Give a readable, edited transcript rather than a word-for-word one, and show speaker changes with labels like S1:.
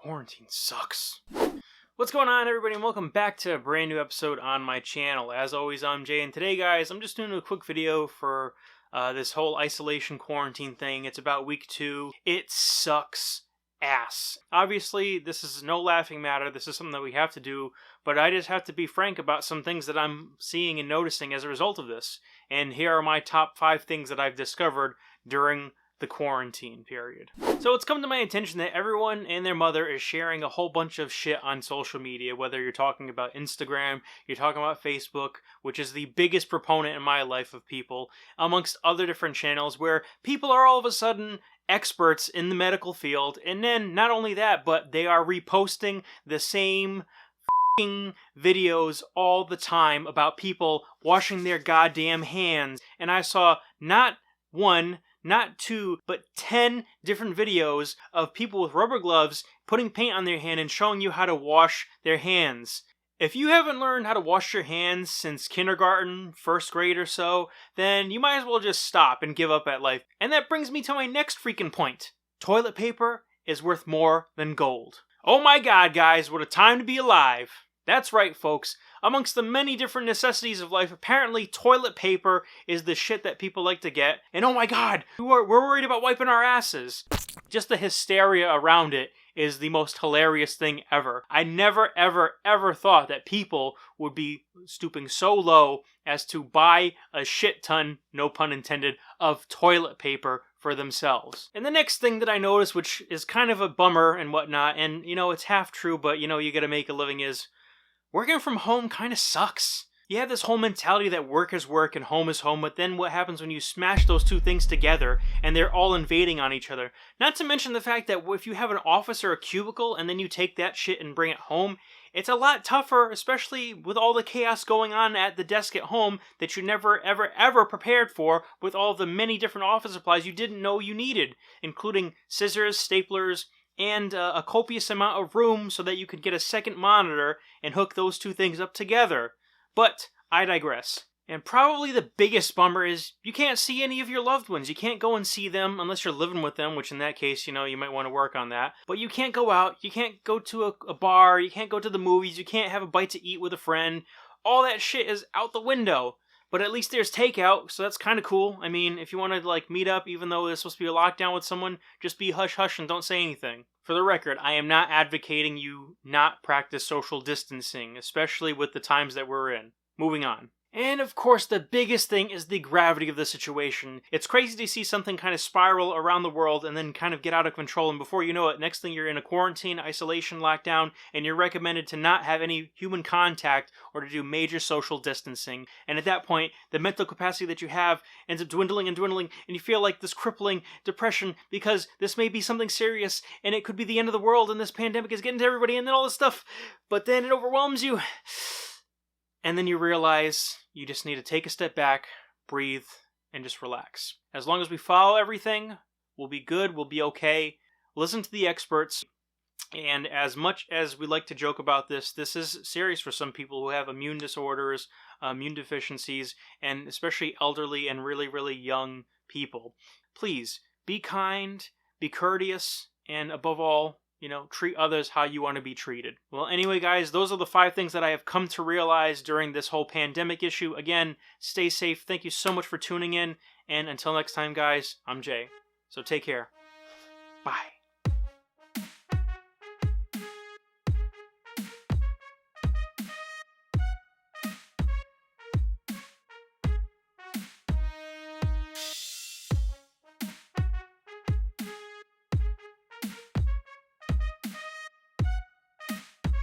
S1: Quarantine sucks. What's going on, everybody, and welcome back to a brand new episode on my channel. As always, I'm Jay, and today, guys, I'm just doing a quick video for this whole isolation quarantine thing. It's about week 2. It sucks ass. Obviously, this is no laughing matter. This is something that we have to do, but I just have to be frank about some things that I'm seeing and noticing as a result of this. And here are my top 5 things that I've discovered during the quarantine period. So it's come to my attention that everyone and their mother is sharing a whole bunch of shit on social media, whether you're talking about Instagram, you're talking about Facebook, which is the biggest proponent in my life of people, amongst other different channels where people are all of a sudden experts in the medical field, and then not only that, but they are reposting the same videos all the time about people washing their goddamn hands. And I saw not one, not 2, but 10 different videos of people with rubber gloves putting paint on their hand and showing you how to wash their hands. If you haven't learned how to wash your hands since kindergarten, 1st grade or so, then you might as well just stop and give up at life. And that brings me to my next freaking point. Toilet paper is worth more than gold. Oh my god, guys, what a time to be alive. That's right, folks. Amongst the many different necessities of life, apparently toilet paper is the shit that people like to get. And oh my god, we're worried about wiping our asses. Just the hysteria around it is the most hilarious thing ever. I never, ever, ever thought that people would be stooping so low as to buy a shit ton, no pun intended, of toilet paper for themselves. And the next thing that I noticed, which is kind of a bummer and whatnot, and you know, it's half true, but you know, you gotta make a living, is working from home kind of sucks. You have this whole mentality that work is work and home is home, but then what happens when you smash those two things together and they're all invading on each other? Not to mention the fact that if you have an office or a cubicle and then you take that shit and bring it home, it's a lot tougher, especially with all the chaos going on at the desk at home that you never, ever, ever prepared for, with all of the many different office supplies you didn't know you needed, including scissors, staplers, and a copious amount of room so that you could get a second monitor and hook those two things up together. But I digress. And probably the biggest bummer is you can't see any of your loved ones. You can't go and see them unless you're living with them, which in that case, you know, you might want to work on that. But you can't go out, you can't go to a bar, you can't go to the movies, you can't have a bite to eat with a friend. All that shit is out the window. But at least there's takeout, so that's kind of cool. I mean, if you want to, like, meet up, even though there's supposed to be a lockdown with someone, just be hush-hush and don't say anything. For the record, I am not advocating you not practice social distancing, especially with the times that we're in. Moving on. And of course, the biggest thing is the gravity of the situation. It's crazy to see something kind of spiral around the world and then kind of get out of control, and before you know it, next thing you're in a quarantine, isolation, lockdown, and you're recommended to not have any human contact or to do major social distancing. And at that point, the mental capacity that you have ends up dwindling and dwindling, and you feel like this crippling depression because this may be something serious and it could be the end of the world and this pandemic is getting to everybody and then all this stuff. But then it overwhelms you. And then you realize you just need to take a step back, breathe, and just relax. As long as we follow everything, we'll be good, we'll be okay. Listen to the experts. And as much as we like to joke about this, this is serious for some people who have immune disorders, immune deficiencies, and especially elderly and really, really young people. Please, be kind, be courteous, and above all, you know, treat others how you want to be treated. Well, anyway, guys, those are the 5 things that I have come to realize during this whole pandemic issue. Again, stay safe. Thank you so much for tuning in. And until next time, guys, I'm Jay. So take care. Bye.